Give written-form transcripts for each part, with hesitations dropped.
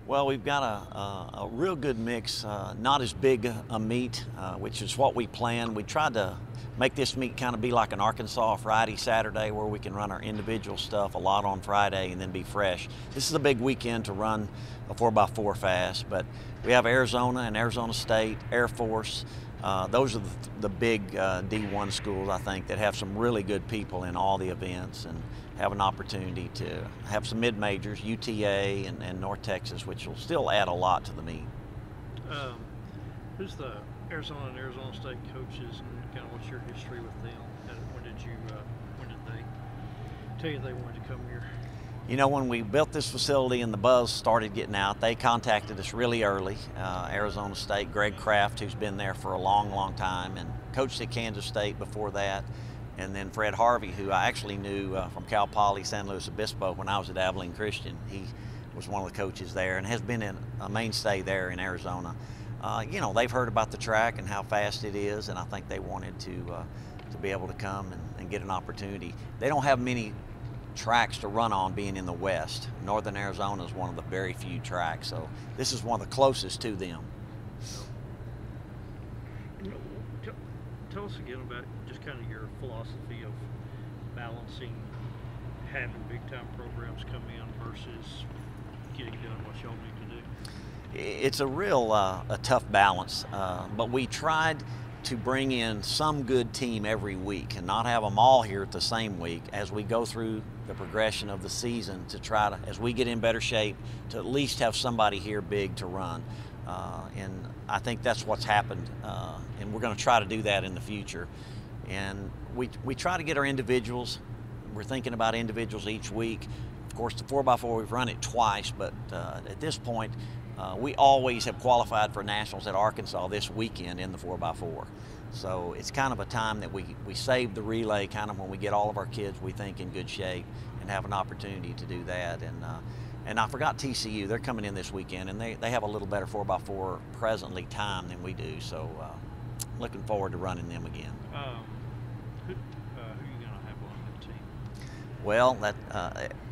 Well, we've got a real good mix, not as big a meet, which is what we planned. We tried to make this meet kind of be like an Arkansas Friday, Saturday, where we can run our individual stuff a lot on Friday and then be fresh. This is a big weekend to run a 4x4 fast, but we have Arizona and Arizona State, Air Force. Those are the big D1 schools, I think, that have some really good people in all the events and have an opportunity to have some mid-majors, UTA and North Texas, which will still add a lot to the meet. Who's the Arizona and Arizona State coaches, and kind of what's your history with them? When did they tell you they wanted to come here? You know, when we built this facility and the buzz started getting out, they contacted us really early. Arizona State, Greg Kraft, who's been there for a long, long time and coached at Kansas State before that. And then Fred Harvey, who I actually knew from Cal Poly San Luis Obispo when I was at Abilene Christian. He was one of the coaches there and has been a mainstay there in Arizona. You know, they've heard about the track and how fast it is, and I think they wanted to be able to come and get an opportunity. They don't have many tracks to run on being in the West. Northern Arizona is one of the very few tracks, so this is one of the closest to them. Tell us again about just kind of your philosophy of balancing having big time programs come in versus getting done what y'all need to do. It's a real a tough balance, but we tried to bring in some good team every week and not have them all here at the same week as we go through the progression of the season to try to, as we get in better shape, to at least have somebody here big to run. And I think that's what's happened, and we're going to try to do that in the future. And we try to get our individuals. We're thinking about individuals each week. Of course, the 4x4, we've run it twice, but at this point, we always have qualified for nationals at Arkansas this weekend in the 4x4. So it's kind of a time that we save the relay kind of when we get all of our kids, we think, in good shape and have an opportunity to do that. And I forgot TCU, they're coming in this weekend, and they have a little better 4x4 presently time than we do. So looking forward to running them again. Who are you going to have on that team? Well,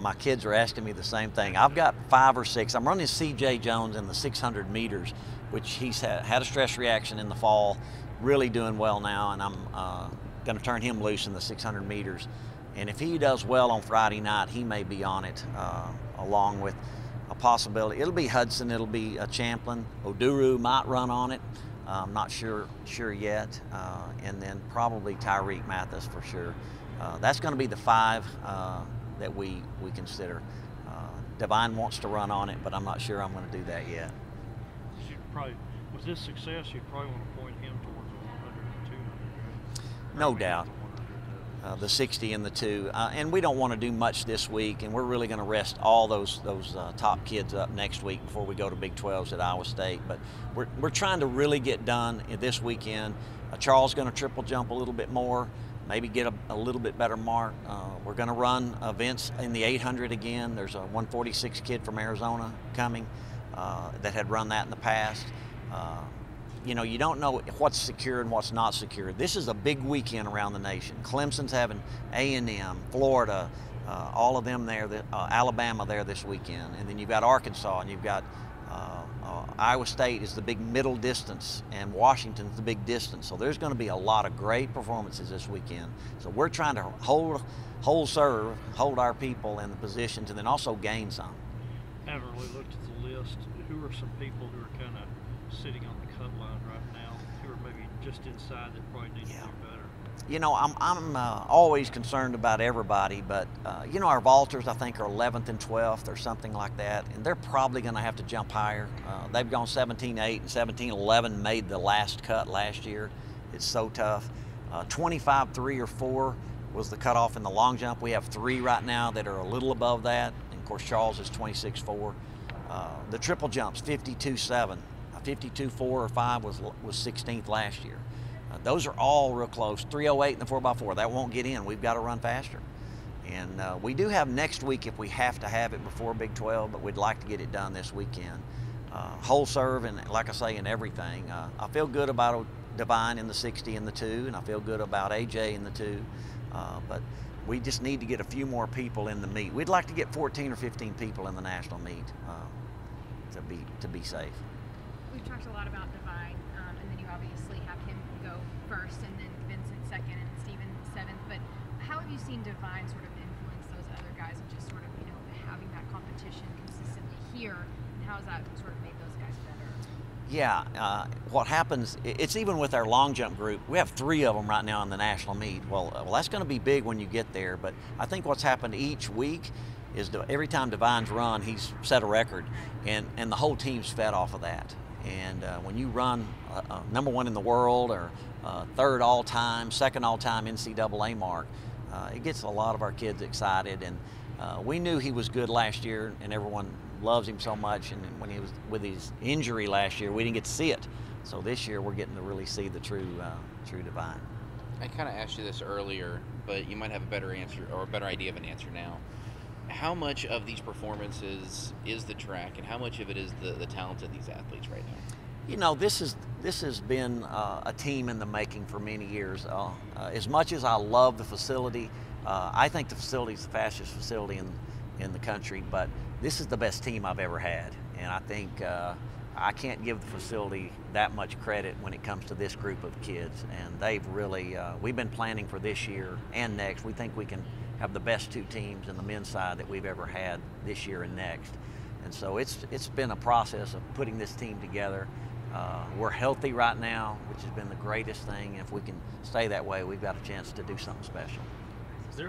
my kids are asking me the same thing. I've got 5 or 6. I'm running C.J. Jones in the 600 meters, which he's had a stress reaction in the fall, really doing well now, and I'm going to turn him loose in the 600 meters. And if he does well on Friday night, he may be on it, along with a possibility. It'll be Hudson, it'll be Champlin. Oduduru might run on it. I'm not sure yet. And then probably Tyreek Mathis for sure. That's going to be the 5 that we consider. Divine wants to run on it, but I'm not sure I'm going to do that yet. With this success, you'd probably want to point him towards the 100 and 200. No doubt. The 60 and the 2. And we don't want to do much this week, and we're really going to rest all those top kids up next week before we go to Big 12s at Iowa State. But we're trying to really get done this weekend. Charles is going to triple jump a little bit more, maybe get a little bit better mark. We're going to run events in the 800 again. There's a 146 kid from Arizona coming that had run that in the past. You know, you don't know what's secure and what's not secure. This is a big weekend around the nation. Clemson's having A&M, Florida, all of them there, Alabama there this weekend. And then you've got Arkansas, and you've got Iowa State is the big middle distance, and Washington's the big distance. So there's going to be a lot of great performances this weekend. So we're trying to hold serve, hold our people in the positions, and then also gain some. Haven't really looked at the list. Who are some people who are kind of sitting on the cut line right now, who are maybe just inside that probably need to do better? You know, I'm always concerned about everybody, but you know, our vaulters I think are 11th and 12th or something like that, and they're probably going to have to jump higher. They've gone 17-8 and 17-11, made the last cut last year. It's so tough. 25-3 or 4 was the cutoff in the long jump. We have 3 right now that are a little above that, and of course Charles is 26-4. The triple jumps 52-7. 52-4 or 5 was 16th last year. Those are all real close. 3:08 in the 4x4. That won't get in. We've got to run faster. And we do have next week if we have to have it before Big 12, but we'd like to get it done this weekend. Whole serve and, like I say, in everything. I feel good about Divine in the 60 and the 2, and I feel good about AJ in the 2. But we just need to get a few more people in the meet. We'd like to get 14 or 15 people in the national meet to be safe. We've talked a lot about Divine, and then you obviously have him go first, and then Vincent second, and Steven seventh. But how have you seen Divine sort of influence those other guys, and just sort of having that competition consistently here? And how has that sort of made those guys better? Yeah, what happens, it's even with our long jump group, we have 3 of them right now in the national meet. Well, that's going to be big when you get there, but I think what's happened each week is every time Divine's run, he's set a record, and the whole team's fed off of that. And when you run number 1 in the world, or 3rd all-time, 2nd all-time NCAA mark, it gets a lot of our kids excited. And we knew he was good last year, and everyone loves him so much, and when he was with his injury last year, we didn't get to see it. So this year we're getting to really see the true Divine. I kind of asked you this earlier, but you might have a better answer, or a better idea of an answer now. How much of these performances is the track, and how much of it is the talent of these athletes right now? This has been a team in the making for many years. As much as I love the facility, I think the facility is the fastest facility in the country, but this is the best team I've ever had, and I think I can't give the facility that much credit when it comes to this group of kids. And they've really, we've been planning for this year and next. We think we can have the best 2 teams in the men's side that we've ever had this year and next. And so it's been a process of putting this team together. We're healthy right now, which has been the greatest thing. If we can stay that way, we've got a chance to do something special. Is there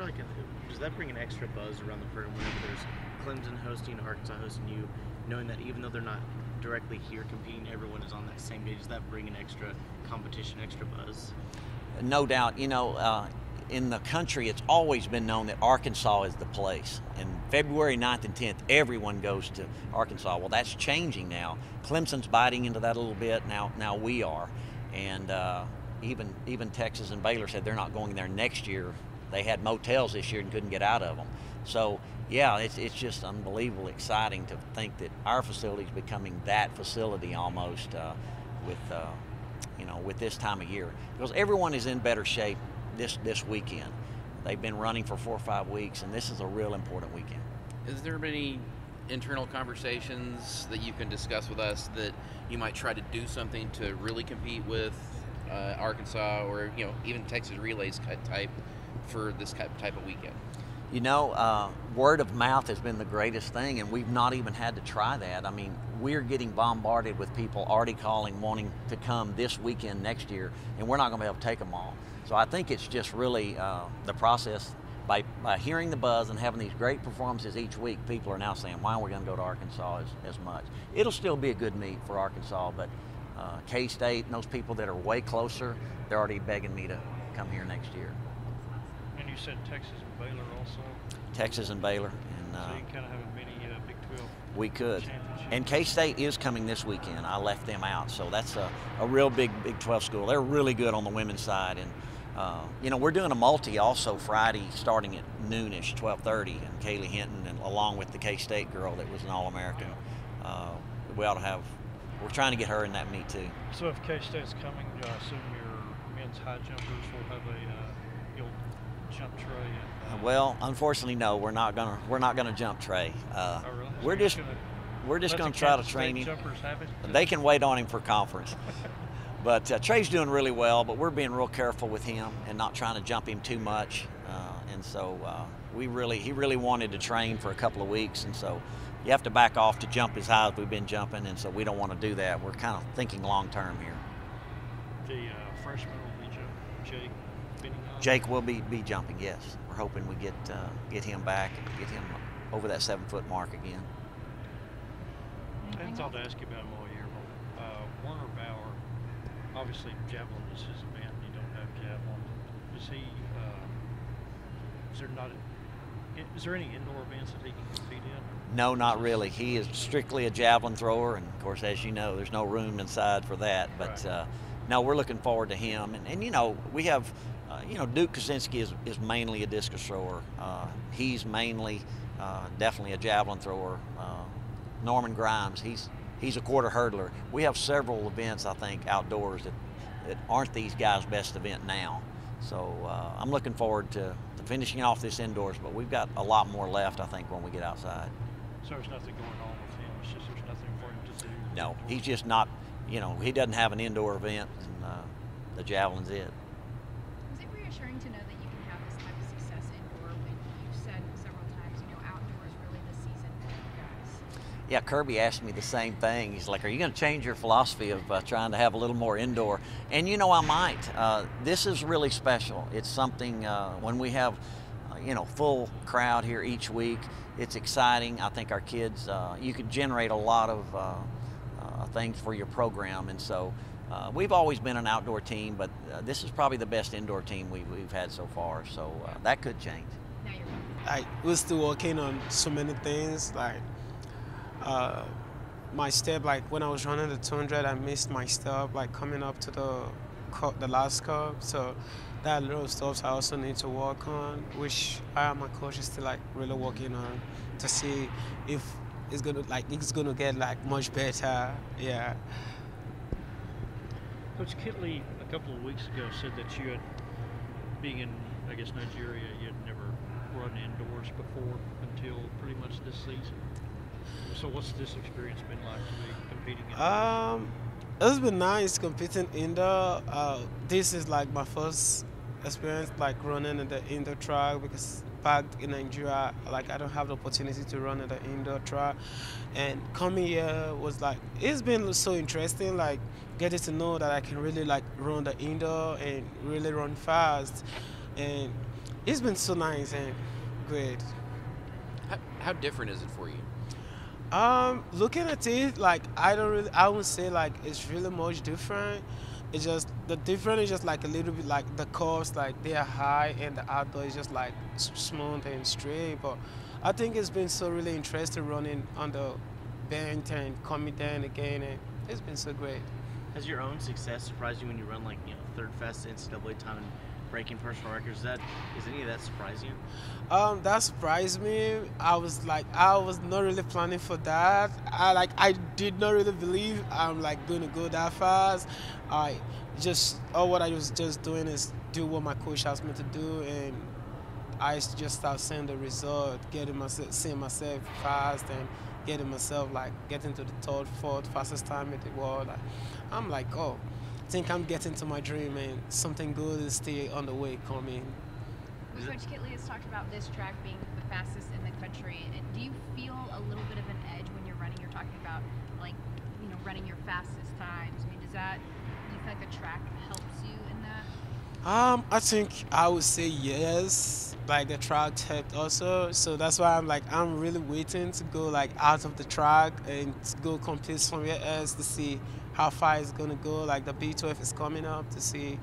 does that bring an extra buzz around the program whenever there's Clemson hosting, Arkansas hosting you, knowing that even though they're not directly here competing, everyone is on that same page? Does that bring an extra competition, extra buzz? No doubt. In the country, it's always been known that Arkansas is the place. And February 9th and 10th, everyone goes to Arkansas. Well, that's changing now. Clemson's biting into that a little bit. Now we are. And even Texas and Baylor said they're not going there next year. They had motels this year and couldn't get out of them. So, yeah, it's just unbelievably exciting to think that our facility is becoming that facility almost with this time of year. Because everyone is in better shape this weekend. They've been running for 4 or 5 weeks, and this is a real important weekend. Has there been any internal conversations that you can discuss with us that you might try to do something to really compete with Arkansas, or even Texas relays type for this type of weekend? Word of mouth has been the greatest thing, and we've not even had to try that. I mean, we're getting bombarded with people already calling, wanting to come this weekend next year, and we're not going to be able to take them all. So I think it's just really the process. By hearing the buzz and having these great performances each week, people are now saying, why are we going to go to Arkansas as much? It'll still be a good meet for Arkansas, but K-State and those people that are way closer, they're already begging me to come here next year. And you said Texas and Baylor also? Texas and Baylor. So you kind of have a mini Big 12 we could. championship. And K-State is coming this weekend. I left them out. So that's a real big Big 12 school. They're really good on the women's side. And we're doing a multi also Friday starting at noonish, 12:30, and Kaylee Hinton, and along with the K-State girl that was an All-American. We're trying to get her in that meet too. So if K-State's coming, I assume your men's high jumpers will have you'll jump tray. Well, unfortunately, no. We're not gonna jump Trey. Oh, really? We're just gonna try to train him. Jumpers have it? They can wait on him for conference. But Trey's doing really well, but we're being real careful with him and not trying to jump him too much. And so he really wanted to train for a couple of weeks, and so you have to back off to jump as high as we've been jumping, and so we don't want to do that. We're kind of thinking long term here. The freshman will be Jake. Jake will be jumping, yes. We're hoping we get him back and get him over that 7-foot mark again. I hadn't thought to ask you about him all year, but Warner Bauer, obviously javelin is his event, and you don't have javelin. Is there any indoor events that he can compete in? No, not really. He is strictly a javelin thrower, and of course, as you know, there's no room inside for that. But right. No, we're looking forward to him. And we have, Duke Kaczynski is mainly a discus thrower. He's mainly definitely a javelin thrower. Norman Grimes, he's a quarter hurdler. We have several events, I think, outdoors that aren't these guys' best event now. So I'm looking forward to finishing off this indoors, but we've got a lot more left, I think, when we get outside. So there's nothing going on with him. It's just there's nothing for him to do. No, he's just not, he doesn't have an indoor event, and the javelin's it. Is it reassuring to know that you can have this type of success indoor when you've said several times, outdoor is really the season for you guys? Yeah, Kirby asked me the same thing. He's like, are you going to change your philosophy of trying to have a little more indoor? And I might. This is really special. It's something when we have, full crowd here each week, it's exciting. I think our kids, you could generate a lot of things for your program. And so we've always been an outdoor team, but this is probably the best indoor team we've had so far. So that could change. Now you're We're still working on so many things, my step, when I was running the 200, I missed my step, coming up to the last curve. So that little stuff I also need to work on, which my coach is still really working on to see if it's gonna get much better. Yeah. Coach Kittley, a couple of weeks ago, said that you had, being in, Nigeria, you had never run indoors before until pretty much this season. So what's this experience been like to be competing indoors? It's been nice competing indoor. This is my first experience running in the indoor track, because back in Nigeria, I don't have the opportunity to run in the indoor track. And coming here was it's been so interesting, getting to know that I can really run the indoor and really run fast. And it's been so nice and great. How different is it for you? Looking at it, I wouldn't say it's really much different. It's just the difference is just a little bit the curves, they are high, and the outdoor is just smooth and straight. But I think it's been so really interesting running on the bench and coming down again, and it's been so great. Has your own success surprised you when you run third fastest NCAA time and breaking personal records? Is any of that surprise you? That surprised me. I was not really planning for that. I did not really believe I'm going to go that fast. What I was just doing is do what my coach asked me to do, and I just start seeing the result, seeing myself fast and getting myself getting to the third, fourth fastest time in the world. I'm oh, I think I'm getting to my dream, and something good is still on the way coming. Coach Kittley has talked about this track being the fastest in the country. And do you feel a little bit of an edge when you're running? You're talking about running your fastest times. Do you feel like the track helps you in that? I think I would say yes. The track helped also, so that's why I'm really waiting to go out of the track and go compete somewhere else to see how far it's gonna go. The B12 is coming up, to see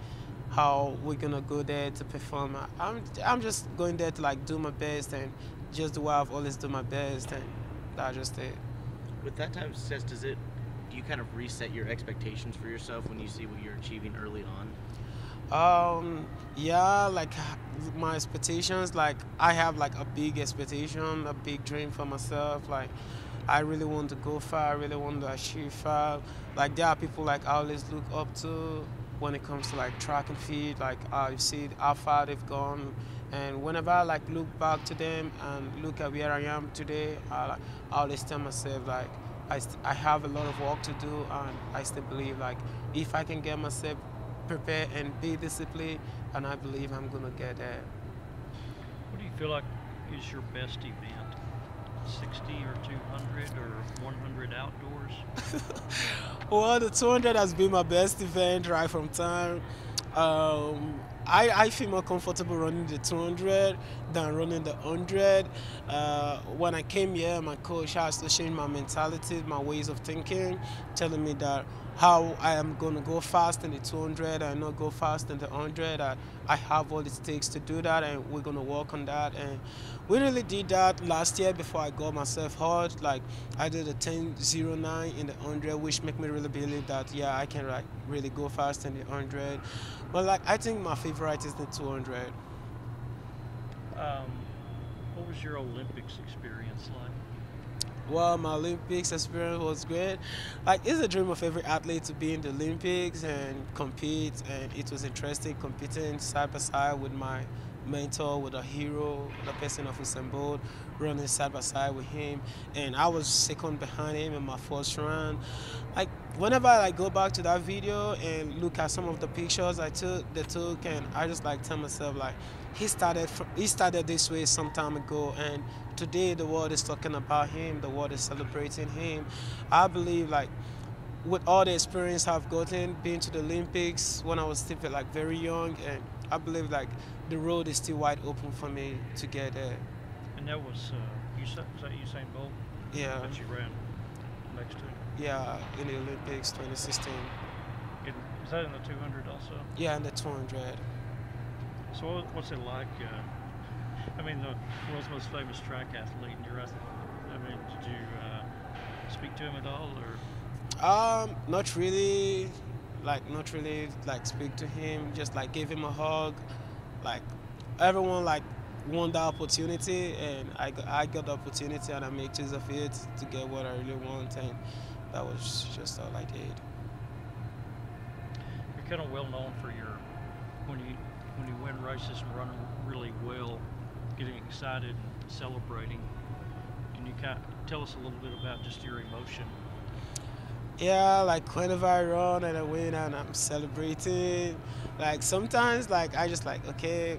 how we're gonna go there to perform. I'm just going there to do my best and just do what I've always done my best, and that's just it. With that type of success, do you kind of reset your expectations for yourself when you see what you're achieving early on? Yeah, my expectations, I have a big expectation, a big dream for myself. I really want to go far, I really want to achieve far. There are people I always look up to when it comes to track and field. You see how far they've gone, and whenever I look back to them and look at where I am today, I always tell myself I have a lot of work to do, and I still believe if I can get myself prepared and be disciplined, and I believe I'm gonna get there. What do you feel like is your best event? 60 or 200 or 100 outdoors? Well, the 200 has been my best event right from time. I feel more comfortable running the 200 than running the 100. When I came here, my coach has to change my mentality, my ways of thinking, telling me that how I am going to go fast in the 200 and not go fast in the 100. I have what it takes to do that, and we're going to work on that. And we really did that last year before I got myself hurt. I did a 10:09 in the 100, which made me really believe that, yeah, I can really go fast in the 100. But I think my favorite is the 200. What was your Olympics experience like? Well, my Olympics experience was great. It's a dream of every athlete to be in the Olympics and compete, and it was interesting competing side by side with my mentor, with a hero, the person of Usain Bolt, running side by side with him, and I was second behind him in my first run. Like whenever I go back to that video and look at some of the pictures they took, and I just like tell myself like he started this way some time ago, and today the world is talking about him, the world is celebrating him. I believe like with all the experience I've gotten, being to the Olympics when I was still like very young, and I believe like the road is still wide open for me to get there. And that was Usain Bolt? Yeah. That you ran next to him? Yeah, in the Olympics 2016. Is that in the 200 also? Yeah, in the 200. So what's it like? I mean, the world's most famous track athlete, and I mean, did you speak to him at all, or? Not really, like speak to him, just like give him a hug. Like everyone like want the opportunity, and I got the opportunity, and I made use of it to get what I really want, and that was just all I did. You're kind of well known for your when you win races and run really well, getting excited and celebrating. Can you kind of tell us a little bit about just your emotion? Yeah, like whenever I run and I win and I'm celebrating, like sometimes like I just like, okay,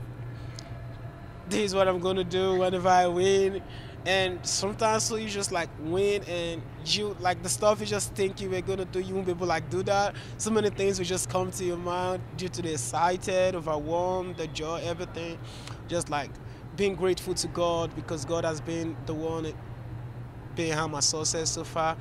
this is what I'm gonna do whenever I win. And sometimes so you just like win and you like the stuff you just think you were gonna do, you won't be able to like do that. So many things will just come to your mind due to the excited, overwhelmed, the joy, everything. Just like being grateful to God because God has been the one behind my success so far.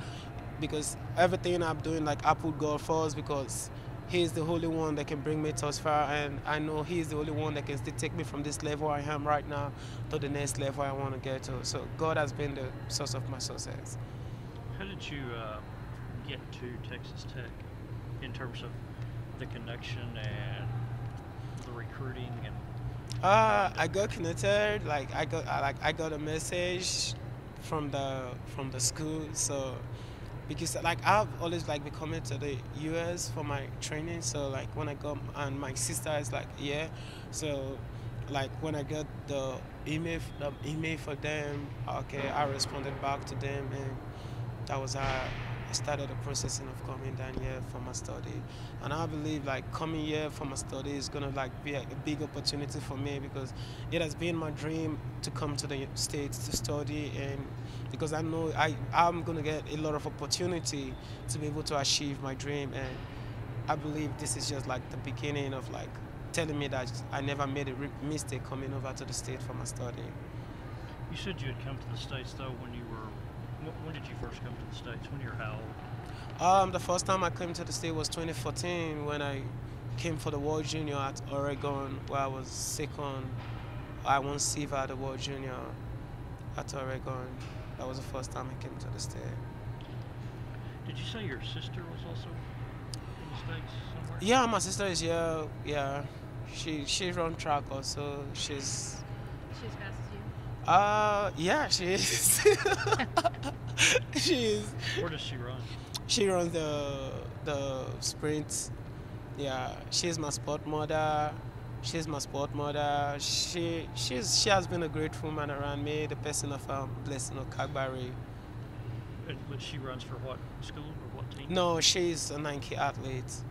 Because everything I'm doing, like I put God first because He's the only one that can bring me thus far, and I know He's the only one that can still take me from this level I am right now to the next level I want to get to. So God has been the source of my success. How did you get to Texas Tech in terms of the connection and the recruiting and? I got connected. Like I got a message from the school. So. Because like I've always like been coming to the US for my training, so like when I go and my sister is like so like when I got the email for them, okay, I responded back to them, and that was how I started the processing of coming down here for my study. And I believe like coming here for my study is gonna like be a big opportunity for me because it has been my dream to come to the States to study, and because I know I'm gonna get a lot of opportunity to be able to achieve my dream, and I believe this is just like the beginning of like telling me that I never made a mistake coming over to the States for my study. You said you had come to the States though when you were. When did you first come to the States? When you were how old? The first time I came to the state was 2014 when I came for the World Junior at Oregon, where I was second. I won silver at the World Junior at Oregon. That was the first time I came to the state. Did you say your sister was also in the States somewhere? Yeah, my sister is here. Yeah, she runs track also. She's She's fast as you. Yeah, she is. She is. Where does she run? She runs the sprints. Yeah, she's my sport mother. She has been a great woman around me, the person of Blessing Okagbari. But she runs for what school or what team? No, she's a Nike athlete.